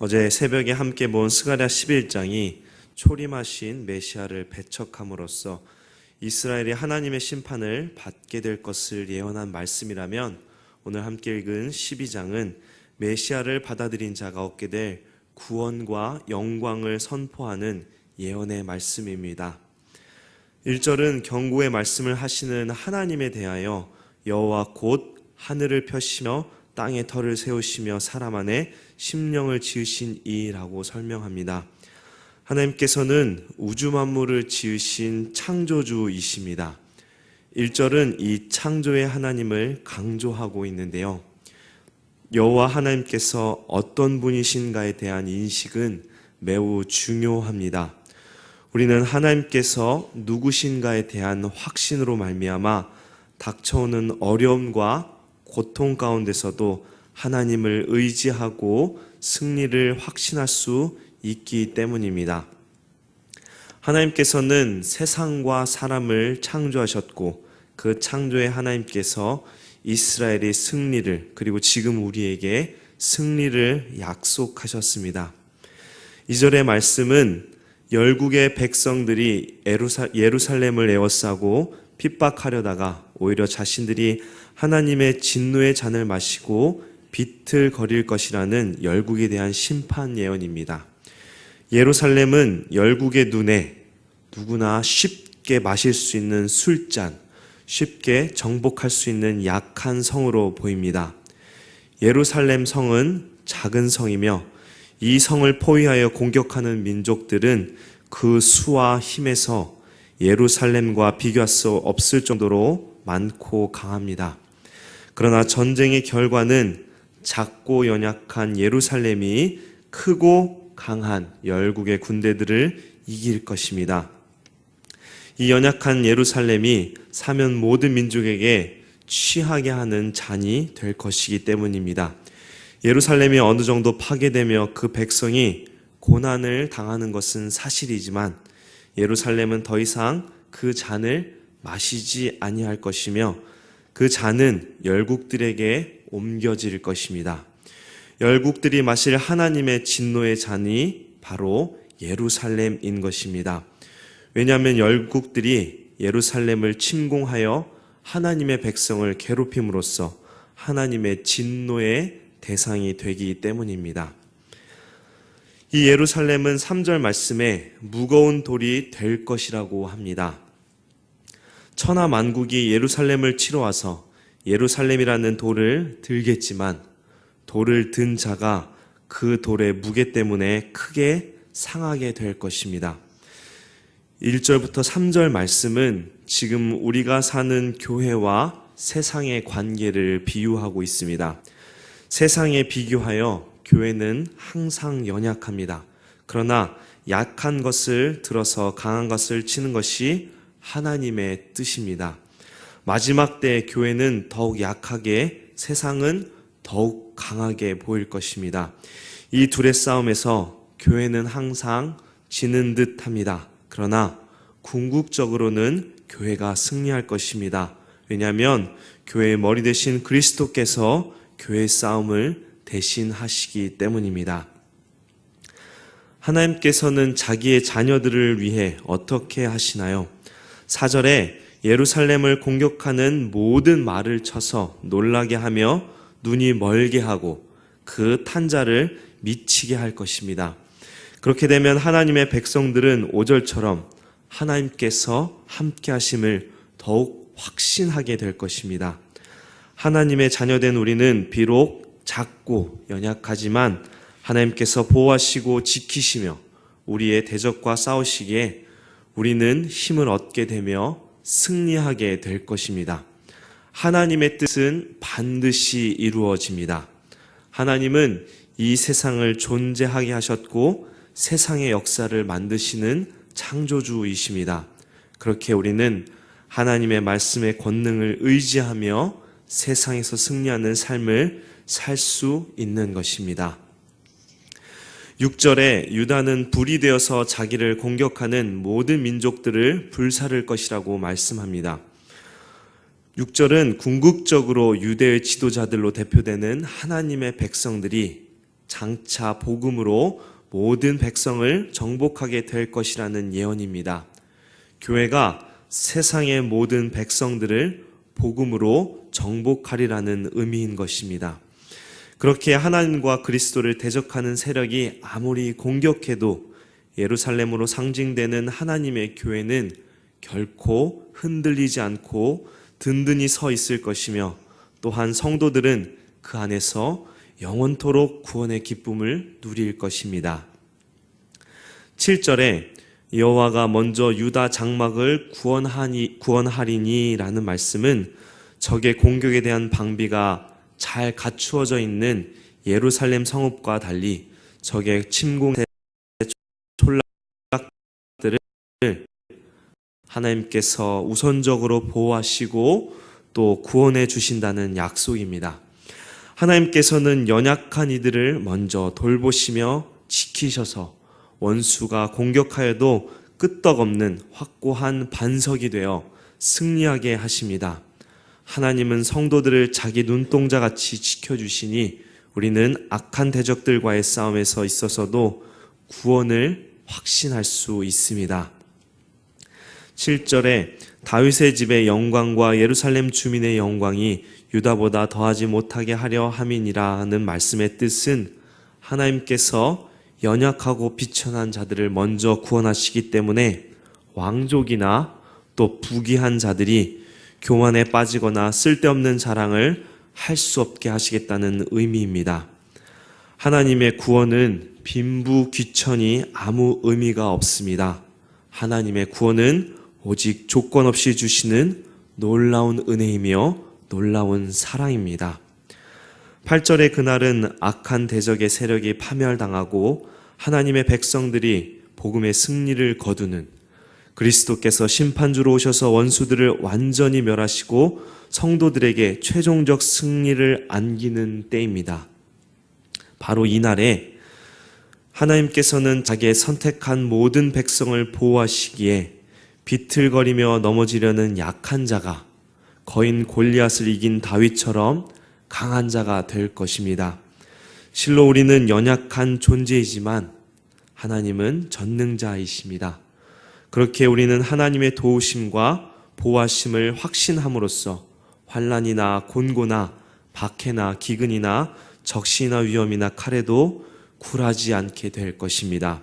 어제 새벽에 함께 본 스가랴 11장이 초림하신 메시아를 배척함으로써 이스라엘이 하나님의 심판을 받게 될 것을 예언한 말씀이라면, 오늘 함께 읽은 12장은 메시아를 받아들인 자가 얻게 될 구원과 영광을 선포하는 예언의 말씀입니다. 1절은 경고의 말씀을 하시는 하나님에 대하여 여호와 곧 하늘을 펴시며 땅에 터를 세우시며 사람 안에 심령을 지으신 이라고 설명합니다. 하나님께서는 우주 만물을 지으신 창조주이십니다. 1절은 이 창조의 하나님을 강조하고 있는데요. 여호와 하나님께서 어떤 분이신가에 대한 인식은 매우 중요합니다. 우리는 하나님께서 누구신가에 대한 확신으로 말미암아 닥쳐오는 어려움과 고통 가운데서도 하나님을 의지하고 승리를 확신할 수 있기 때문입니다. 하나님께서는 세상과 사람을 창조하셨고, 그 창조의 하나님께서 이스라엘의 승리를, 그리고 지금 우리에게 승리를 약속하셨습니다. 2절의 말씀은 열국의 백성들이 예루살렘을 에워싸고 핍박하려다가 오히려 자신들이 하나님의 진노의 잔을 마시고 비틀거릴 것이라는 열국에 대한 심판 예언입니다. 예루살렘은 열국의 눈에 누구나 쉽게 마실 수 있는 술잔, 쉽게 정복할 수 있는 약한 성으로 보입니다. 예루살렘 성은 작은 성이며 이 성을 포위하여 공격하는 민족들은 그 수와 힘에서 예루살렘과 비교할 수 없을 정도로 많고 강합니다. 그러나 전쟁의 결과는 작고 연약한 예루살렘이 크고 강한 열국의 군대들을 이길 것입니다. 이 연약한 예루살렘이 사면 모든 민족에게 취하게 하는 잔이 될 것이기 때문입니다. 예루살렘이 어느 정도 파괴되며 그 백성이 고난을 당하는 것은 사실이지만, 예루살렘은 더 이상 그 잔을 마시지 아니할 것이며 그 잔은 열국들에게 옮겨질 것입니다. 열국들이 마실 하나님의 진노의 잔이 바로 예루살렘인 것입니다. 왜냐하면 열국들이 예루살렘을 침공하여 하나님의 백성을 괴롭힘으로써 하나님의 진노의 대상이 되기 때문입니다. 이 예루살렘은 3절 말씀에 무거운 돌이 될 것이라고 합니다. 천하 만국이 예루살렘을 치러 와서 예루살렘이라는 돌을 들겠지만, 돌을 든 자가 그 돌의 무게 때문에 크게 상하게 될 것입니다. 1절부터 3절 말씀은 지금 우리가 사는 교회와 세상의 관계를 비유하고 있습니다. 세상에 비교하여 교회는 항상 연약합니다. 그러나 약한 것을 들어서 강한 것을 치는 것이 하나님의 뜻입니다. 마지막 때 교회는 더욱 약하게, 세상은 더욱 강하게 보일 것입니다. 이 둘의 싸움에서 교회는 항상 지는 듯 합니다. 그러나 궁극적으로는 교회가 승리할 것입니다. 왜냐하면 교회의 머리 되신 그리스도께서 교회의 싸움을 대신하시기 때문입니다. 하나님께서는 자기의 자녀들을 위해 어떻게 하시나요? 4절에 예루살렘을 공격하는 모든 말을 쳐서 놀라게 하며 눈이 멀게 하고 그 탄자를 미치게 할 것입니다. 그렇게 되면 하나님의 백성들은 5절처럼 하나님께서 함께 하심을 더욱 확신하게 될 것입니다. 하나님의 자녀된 우리는 비록 작고 연약하지만 하나님께서 보호하시고 지키시며 우리의 대적과 싸우시기에 우리는 힘을 얻게 되며 승리하게 될 것입니다. 하나님의 뜻은 반드시 이루어집니다. 하나님은 이 세상을 존재하게 하셨고 세상의 역사를 만드시는 창조주이십니다. 그렇게 우리는 하나님의 말씀의 권능을 의지하며 세상에서 승리하는 삶을 살 수 있는 것입니다. 6절에 유다는 불이 되어서 자기를 공격하는 모든 민족들을 불사를 것이라고 말씀합니다. 6절은 궁극적으로 유대의 지도자들로 대표되는 하나님의 백성들이 장차 복음으로 모든 백성을 정복하게 될 것이라는 예언입니다. 교회가 세상의 모든 백성들을 복음으로 정복하리라는 의미인 것입니다. 그렇게 하나님과 그리스도를 대적하는 세력이 아무리 공격해도 예루살렘으로 상징되는 하나님의 교회는 결코 흔들리지 않고 든든히 서 있을 것이며, 또한 성도들은 그 안에서 영원토록 구원의 기쁨을 누릴 것입니다. 7절에 여호와가 먼저 유다 장막을 구원하리니 라는 말씀은 적의 공격에 대한 방비가 잘 갖추어져 있는 예루살렘 성읍과 달리 적의 침공의 촌락들을 하나님께서 우선적으로 보호하시고 또 구원해 주신다는 약속입니다. 하나님께서는 연약한 이들을 먼저 돌보시며 지키셔서 원수가 공격하여도 끄떡없는 확고한 반석이 되어 승리하게 하십니다. 하나님은 성도들을 자기 눈동자같이 지켜주시니 우리는 악한 대적들과의 싸움에서 있어서도 구원을 확신할 수 있습니다. 7절에 다윗의 집의 영광과 예루살렘 주민의 영광이 유다보다 더하지 못하게 하려 함이니라는 말씀의 뜻은 하나님께서 연약하고 비천한 자들을 먼저 구원하시기 때문에 왕족이나 또 부귀한 자들이 교만에 빠지거나 쓸데없는 자랑을 할 수 없게 하시겠다는 의미입니다. 하나님의 구원은 빈부귀천이 아무 의미가 없습니다. 하나님의 구원은 오직 조건 없이 주시는 놀라운 은혜이며 놀라운 사랑입니다. 8절의 그날은 악한 대적의 세력이 파멸당하고 하나님의 백성들이 복음의 승리를 거두는, 그리스도께서 심판주로 오셔서 원수들을 완전히 멸하시고 성도들에게 최종적 승리를 안기는 때입니다. 바로 이날에 하나님께서는 자기의 선택한 모든 백성을 보호하시기에 비틀거리며 넘어지려는 약한 자가 거인 골리앗을 이긴 다윗처럼 강한 자가 될 것입니다. 실로 우리는 연약한 존재이지만 하나님은 전능자이십니다. 그렇게 우리는 하나님의 도우심과 보호하심을 확신함으로써 환난이나 곤고나 박해나 기근이나 적시나 위험이나 칼에도 굴하지 않게 될 것입니다.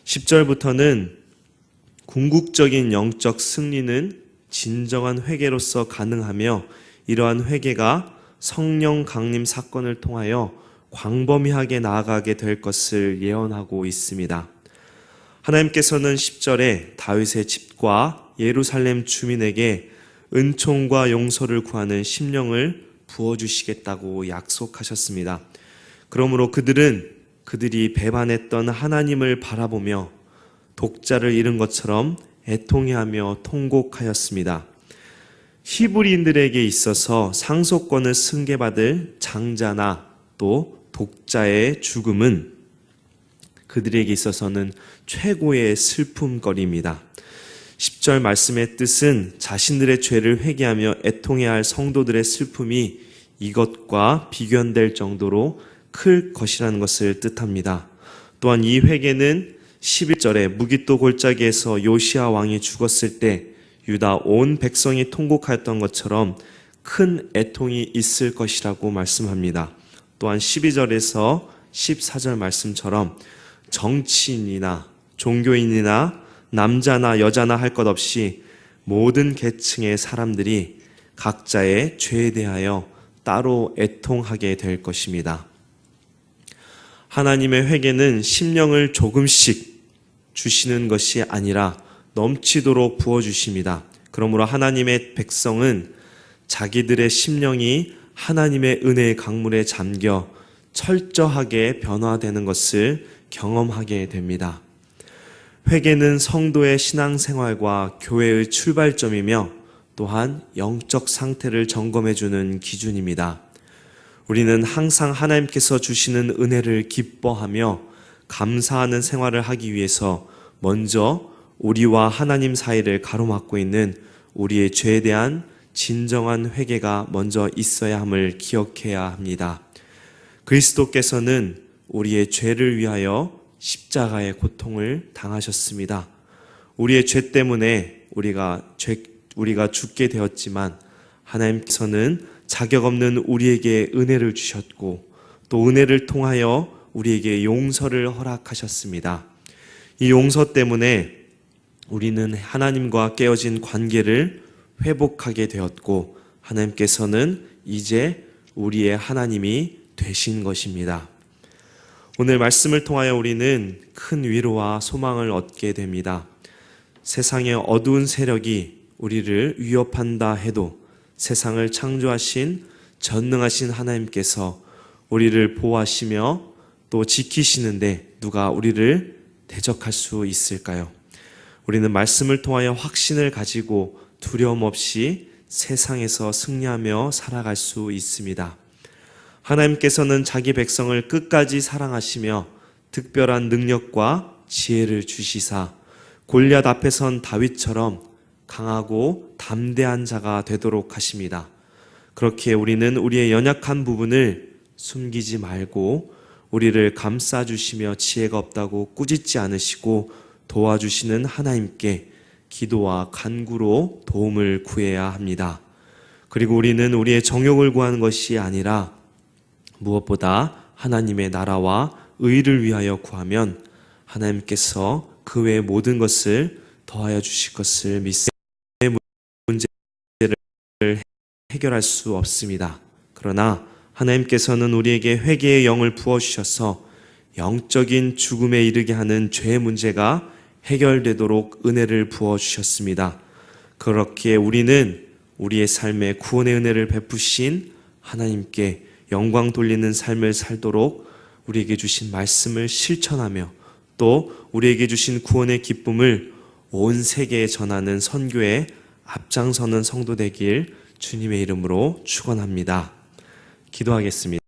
10절부터는 궁극적인 영적 승리는 진정한 회개로서 가능하며, 이러한 회개가 성령 강림 사건을 통하여 광범위하게 나아가게 될 것을 예언하고 있습니다. 하나님께서는 10절에 다윗의 집과 예루살렘 주민에게 은총과 용서를 구하는 심령을 부어주시겠다고 약속하셨습니다. 그러므로 그들이 배반했던 하나님을 바라보며 독자를 잃은 것처럼 애통해하며 통곡하였습니다. 히브리인들에게 있어서 상속권을 승계받을 장자나 또 독자의 죽음은 그들에게 있어서는 최고의 슬픔거리입니다. 10절 말씀의 뜻은 자신들의 죄를 회개하며 애통해야 할 성도들의 슬픔이 이것과 비견될 정도로 클 것이라는 것을 뜻합니다. 또한 이 회개는 11절에 무깃도 골짜기에서 요시야 왕이 죽었을 때 유다 온 백성이 통곡하였던 것처럼 큰 애통이 있을 것이라고 말씀합니다. 또한 12절에서 14절 말씀처럼 정치인이나 종교인이나 남자나 여자나 할 것 없이 모든 계층의 사람들이 각자의 죄에 대하여 따로 애통하게 될 것입니다. 하나님의 회개는 심령을 조금씩 주시는 것이 아니라 넘치도록 부어주십니다. 그러므로 하나님의 백성은 자기들의 심령이 하나님의 은혜의 강물에 잠겨 철저하게 변화되는 것을 경험하게 됩니다. 회개는 성도의 신앙생활과 교회의 출발점이며 또한 영적 상태를 점검해주는 기준입니다. 우리는 항상 하나님께서 주시는 은혜를 기뻐하며 감사하는 생활을 하기 위해서 먼저 우리와 하나님 사이를 가로막고 있는 우리의 죄에 대한 진정한 회개가 먼저 있어야 함을 기억해야 합니다. 그리스도께서는 우리의 죄를 위하여 십자가의 고통을 당하셨습니다. 우리의 죄 때문에 우리가 죽게 되었지만 하나님께서는 자격 없는 우리에게 은혜를 주셨고 또 은혜를 통하여 우리에게 용서를 허락하셨습니다. 이 용서 때문에 우리는 하나님과 깨어진 관계를 회복하게 되었고 하나님께서는 이제 우리의 하나님이 되신 것입니다. 오늘 말씀을 통하여 우리는 큰 위로와 소망을 얻게 됩니다. 세상의 어두운 세력이 우리를 위협한다 해도 세상을 창조하신 전능하신 하나님께서 우리를 보호하시며 또 지키시는데 누가 우리를 대적할 수 있을까요? 우리는 말씀을 통하여 확신을 가지고 두려움 없이 세상에서 승리하며 살아갈 수 있습니다. 하나님께서는 자기 백성을 끝까지 사랑하시며 특별한 능력과 지혜를 주시사 골리앗 앞에 선 다윗처럼 강하고 담대한 자가 되도록 하십니다. 그렇게 우리는 우리의 연약한 부분을 숨기지 말고 우리를 감싸주시며 지혜가 없다고 꾸짖지 않으시고 도와주시는 하나님께 기도와 간구로 도움을 구해야 합니다. 그리고 우리는 우리의 정욕을 구하는 것이 아니라 무엇보다 하나님의 나라와 의를 위하여 구하면 하나님께서 그 외의 모든 것을 더하여 주실 것을 믿습니다. 문제를 해결할 수 없습니다. 그러나 하나님께서는 우리에게 회개의 영을 부어주셔서 영적인 죽음에 이르게 하는 죄의 문제가 해결되도록 은혜를 부어주셨습니다. 그렇기에 우리는 우리의 삶에 구원의 은혜를 베푸신 하나님께 영광 돌리는 삶을 살도록 우리에게 주신 말씀을 실천하며 또 우리에게 주신 구원의 기쁨을 온 세계에 전하는 선교에 앞장서는 성도 되길 주님의 이름으로 축원합니다. 기도하겠습니다.